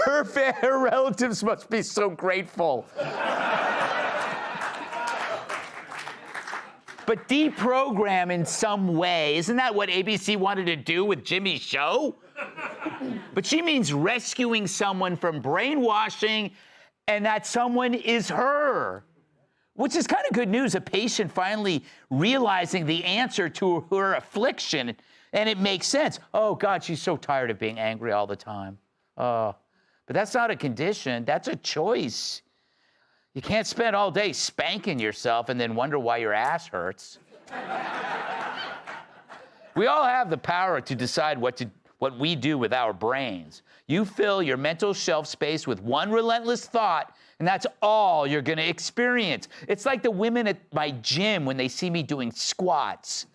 Her relatives must be so grateful. But deprogram in some way, isn't that what ABC wanted to do with Jimmy's show? But she means rescuing someone from brainwashing, and that someone is her. Which is kind of good news, a patient finally realizing the answer to her affliction, and it makes sense. Oh, God, she's so tired of being angry all the time. But that's not a condition, that's a choice. You can't spend all day spanking yourself and then wonder why your ass hurts. We all have the power to decide what we do with our brains. You fill your mental shelf space with one relentless thought, and that's all you're gonna experience. It's like the women at my gym when they see me doing squats.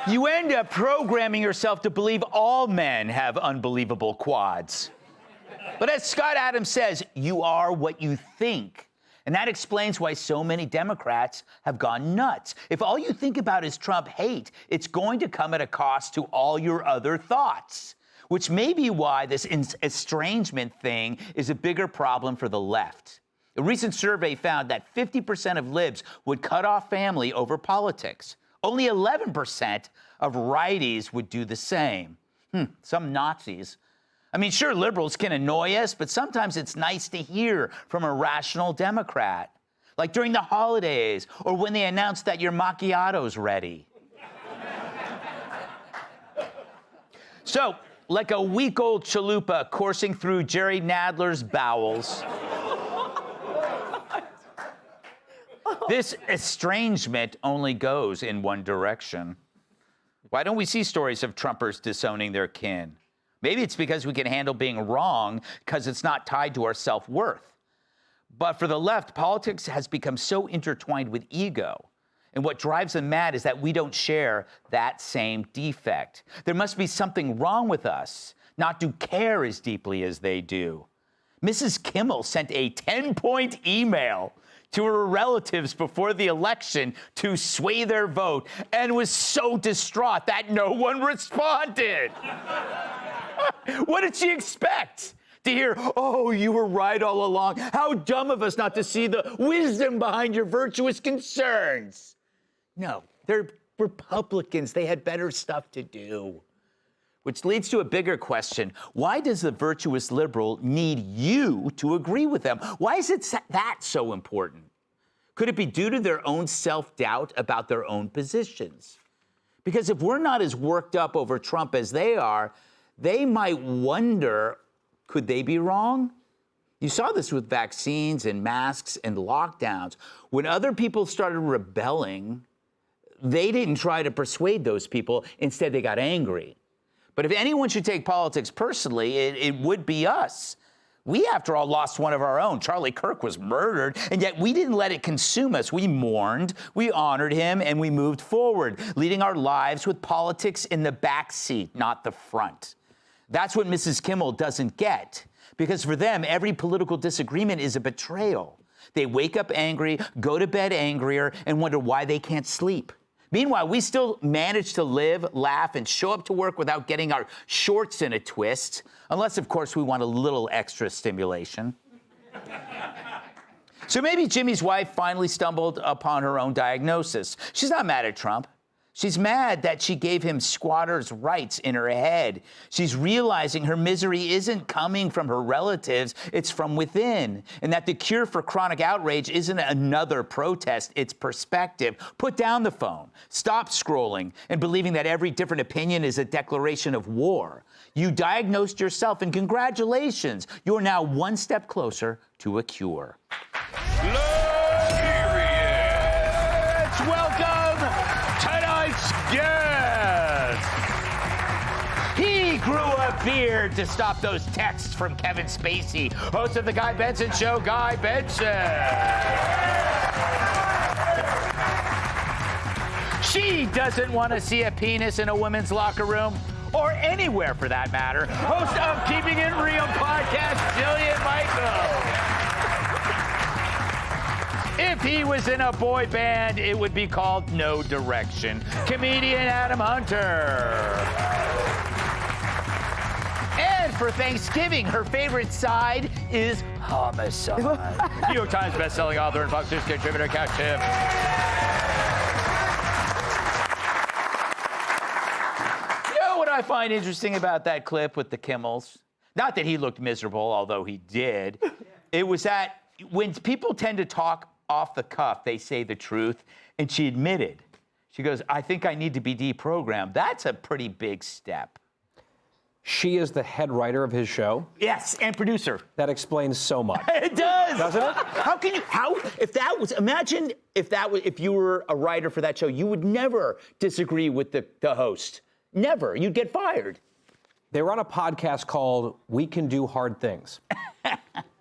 You end up programming yourself to believe all men have unbelievable quads. But as Scott Adams says, you are what you think. And that explains why so many Democrats have gone nuts. If all you think about is Trump hate, it's going to come at a cost to all your other thoughts, which may be why this estrangement thing is a bigger problem for the left. A recent survey found that 50% of libs would cut off family over politics. Only 11% of righties would do the same. Some Nazis. I mean, sure, liberals can annoy us, but sometimes it's nice to hear from a rational Democrat. Like during the holidays, or when they announce that your macchiato's ready. So, like a week-old chalupa coursing through Jerry Nadler's bowels, this estrangement only goes in one direction. Why don't we see stories of Trumpers disowning their kin? Maybe it's because we can handle being wrong because it's not tied to our self-worth. But for the left, politics has become so intertwined with ego. And what drives them mad is that we don't share that same defect. There must be something wrong with us, not to care as deeply as they do. Mrs. Kimmel sent a 10-point email to her relatives before the election to sway their vote and was so distraught that no one responded. What did she expect? To hear, oh, you were right all along. How dumb of us not to see the wisdom behind your virtuous concerns. No, they're Republicans. They had better stuff to do. Which leads to a bigger question. Why does the virtuous liberal need you to agree with them? Why is it that so important? Could it be due to their own self-doubt about their own positions? Because if we're not as worked up over Trump as they are, they might wonder, could they be wrong? You saw this with vaccines and masks and lockdowns. When other people started rebelling, they didn't try to persuade those people. Instead, they got angry. But if anyone should take politics personally, it would be us. We, after all, lost one of our own. Charlie Kirk was murdered, and yet we didn't let it consume us. We mourned, we honored him, and we moved forward, leading our lives with politics in the back seat, not the front. That's what Mrs. Kimmel doesn't get, because for them, every political disagreement is a betrayal. They wake up angry, go to bed angrier, and wonder why they can't sleep. Meanwhile, we still manage to live, laugh, and show up to work without getting our shorts in a twist, unless, of course, we want a little extra stimulation. So maybe Jimmy's wife finally stumbled upon her own diagnosis. She's not mad at Trump. She's mad that she gave him squatters' rights in her head. She's realizing her misery isn't coming from her relatives, it's from within. And that the cure for chronic outrage isn't another protest, it's perspective. Put down the phone, stop scrolling, and believing that every different opinion is a declaration of war. You diagnosed yourself, and congratulations, you're now one step closer to a cure. Welcome! Yes! He grew a beard to stop those texts from Kevin Spacey, host of The Guy Benson Show, Guy Benson. She doesn't want to see a penis in a women's locker room, or anywhere for that matter. Host of Keeping It Real podcast, Jillian Michaels. If he was in a boy band, it would be called No Direction. Comedian Adam Hunter. for Thanksgiving. Her favorite side is homicide. New York Times bestselling author and Fox News contributor, Kat Timm. You know what I find interesting about that clip with the Kimmels? Not that he looked miserable, although he did. It was that when people tend to talk off the cuff, they say the truth. And she admitted. She goes, I think I need to be deprogrammed. That's a pretty big step. She is the head writer of his show. Yes, and producer. That explains so much. It does. Doesn't it? Imagine if you were a writer for that show, you would never disagree with the host. Never. You'd get fired. They were on a podcast called We Can Do Hard Things.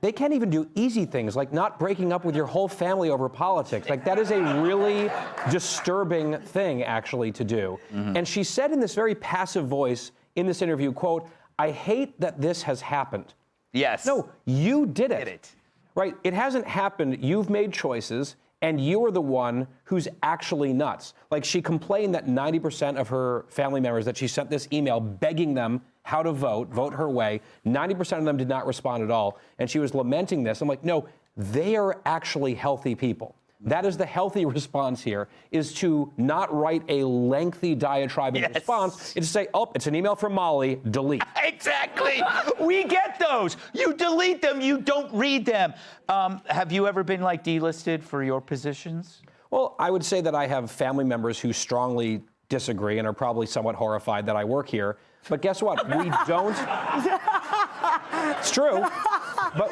They can't even do easy things, like not breaking up with your whole family over politics. Like, that is a really disturbing thing, actually, to do. Mm-hmm. And she said in this very passive voice in this interview, quote, I hate that this has happened. Yes. No, you did it. Right? It hasn't happened. You've made choices, and you are the one who's actually nuts. Like, she complained that 90% of her family members, that she sent this email begging them how to vote her way. 90% of them did not respond at all. And she was lamenting this. I'm like, no, they are actually healthy people. That is the healthy response here, is to not write a lengthy diatribe in response. It's to say, oh, it's an email from Molly, delete. Exactly. We get those. You delete them, you don't read them. Have you ever been, like, delisted for your positions? Well, I would say that I have family members who strongly disagree and are probably somewhat horrified that I work here. But guess what? We don't. It's true. But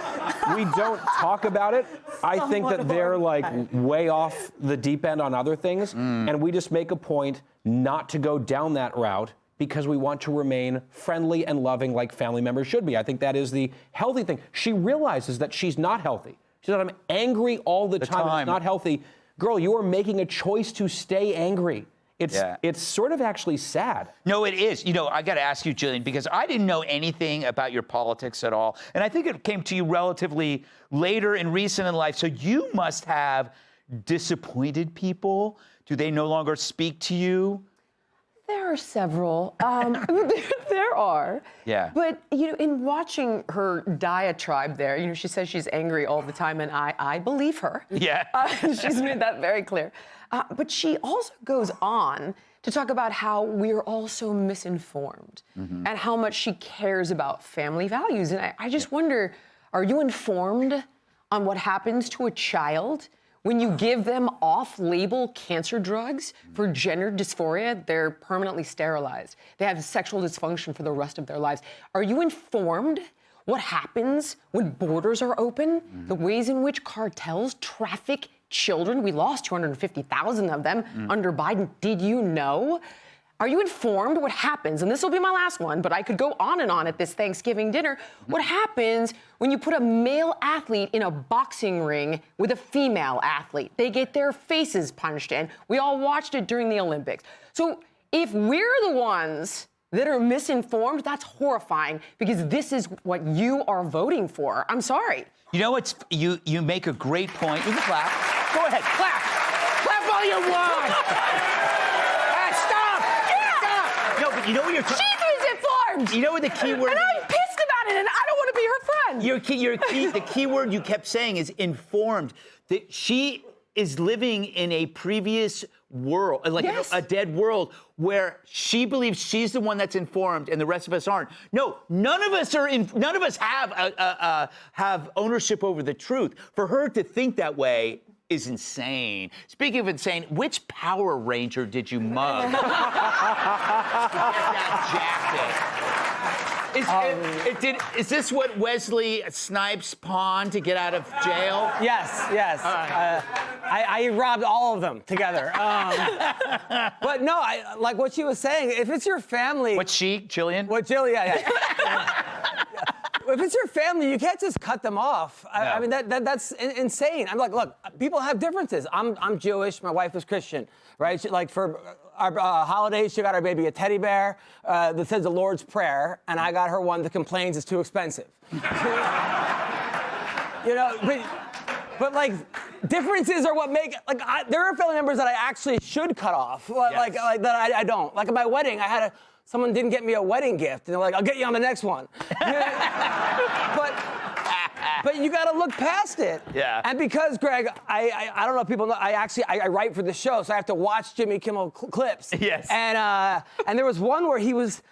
we don't talk about it. I think that they're like way off the deep end on other things. And we just make a point not to go down that route because we want to remain friendly and loving like family members should be. I think that is the healthy thing. She realizes that she's not healthy. She said, I'm angry all the time. It's not healthy. Girl, you are making a choice to stay angry. It's sort of actually sad. No, it is. You know, I got to ask you, Jillian, because I didn't know anything about your politics at all. And I think it came to you relatively later and recent in life. So you must have disappointed people. Do they no longer speak to you? There are several. There are. Yeah. But, you know, in watching her diatribe there, you know, she says she's angry all the time, and I believe her. Yeah. She's made that very clear. But she also goes on to talk about how we're all so misinformed and how much she cares about family values. And I just wonder, are you informed on what happens to a child when you give them off-label cancer drugs for gender dysphoria? They're permanently sterilized. They have sexual dysfunction for the rest of their lives. Are you informed what happens when borders are open? The ways in which cartels traffic children? We lost 250,000 of them under Biden. Did you know? Are you informed what happens? And this will be my last one, but I could go on and on at this Thanksgiving dinner. What happens when you put a male athlete in a boxing ring with a female athlete? They get their faces punched in. We all watched it during the Olympics. So if we're the ones that are misinformed, that's horrifying, because this is what you are voting for. I'm sorry. You know what's, you make a great point. You can clap. Go ahead, clap. Clap all you want. Stop. Yeah. Stop. No, but you know what She's misinformed. You know what the key word? And I'm pissed about it, and I don't want to be her friend. The key word you kept saying is informed. That she is living in a previous world, like a dead world, where she believes she's the one that's informed and the rest of us aren't. No, none of us have ownership over the truth. For her to think that way is insane. Speaking of insane, which Power Ranger did you mug to get that jacket? Is this what Wesley Snipes pawned to get out of jail? Yes. I robbed all of them together. But no, like what she was saying, if it's your family... What's she, Jillian? Yeah. If it's your family, you can't just cut them off. No. I mean, that's insane. I'm like, look, people have differences. I'm Jewish. My wife is Christian, right? She, like for our holidays, she got our baby a teddy bear that says the Lord's Prayer, and I got her one that complains it's too expensive. You know, but like differences are what make like there are family members that I actually should cut off, like that I don't. Like at my wedding, I had someone didn't get me a wedding gift, and they're like, I'll get you on the next one. But you got to look past it. Yeah. And because, Greg, I don't know if people know, I write for the show, so I have to watch Jimmy Kimmel clips. Yes. And there was one where he was,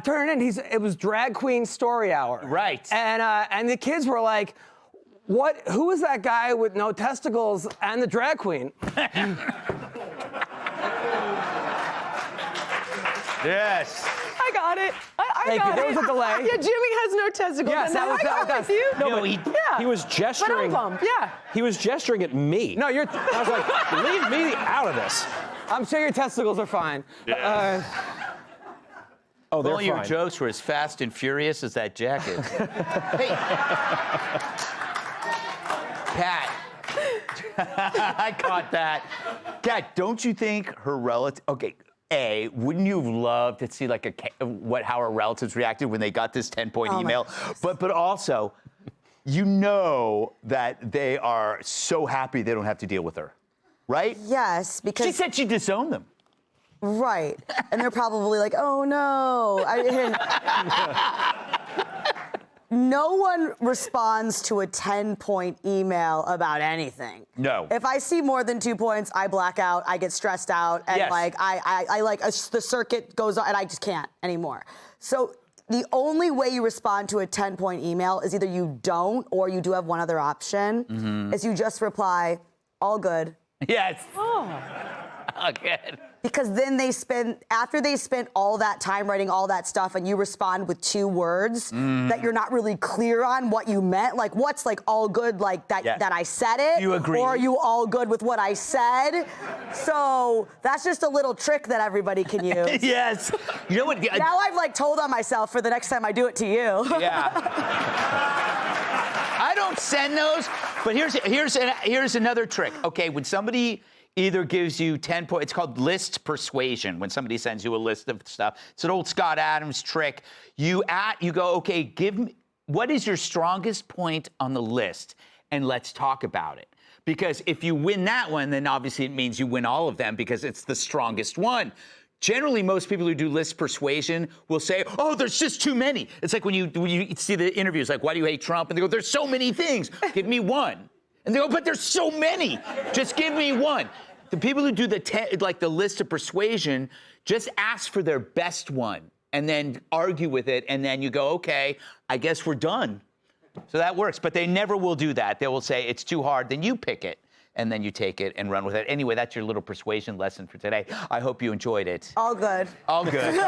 turning in, it was Drag Queen Story Hour. Right. And the kids were like, who is that guy with no testicles and the drag queen? Yes. I got it. I Thank got you. There it. was a delay. Yeah, Jimmy has no testicles. Yes, and that was- I got that- with you. No, Yeah. He was gesturing. Yeah. He was gesturing at me. No, I was like, leave me out of this. I'm sure your testicles are fine. Oh, they're All your fine. jokes were as fast and furious as that jacket. Hey. Kat. I caught that. Kat, don't you think her relative... Okay, A, wouldn't you have loved to see like how her relatives reacted when they got this 10-point email? But also, you know that they are so happy they don't have to deal with her, right? Yes, because She said she disowned them. right, and they're probably like, "Oh no!" No one responds to a 10-point email about anything. No. If I see more than 2 points, I black out. I get stressed out, and Yes. like the circuit goes on, and I just can't anymore. So the only way you respond to a 10-point email is either you don't, or you do have one other option. Is you just reply, "All good." Yes. Oh, good. Because then after they spent all that time writing all that stuff, and you respond with 2 words that you're not really clear on what you meant, like what's like all good, like that Yes. that I said it, You agree. or are you all good with what I said? So that's just a little trick that everybody can use. Yes. You know what? Now I've like told on myself for the next time I do it to you. Yeah. I don't send those, but here's another trick. Okay, when somebody either gives you 10 points, it's called list persuasion. When somebody sends you a list of stuff, it's an old Scott Adams trick. You go, okay, give me, what is your strongest point on the list, and let's talk about it. Because if you win that one, then obviously it means you win all of them because it's the strongest one. Generally, most people who do list persuasion will say, oh, there's just too many. It's like when you see the interviews, like, why do you hate Trump? And they go, there's so many things. Give me one. And they go, but there's so many. Just give me one. The people who do the list of persuasion just ask for their best one and then argue with it. And then you go, okay, I guess we're done. So that works. But they never will do that. They will say, it's too hard. Then you pick it. And then you take it and run with it. Anyway, that's your little persuasion lesson for today. I hope you enjoyed it. All good. All good. You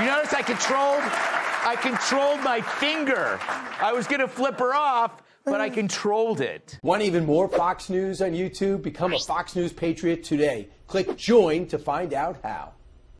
notice I controlled my finger. I was gonna flip her off, but I controlled it. Want even more Fox News on YouTube? Become a Fox News Patriot today. Click join to find out how.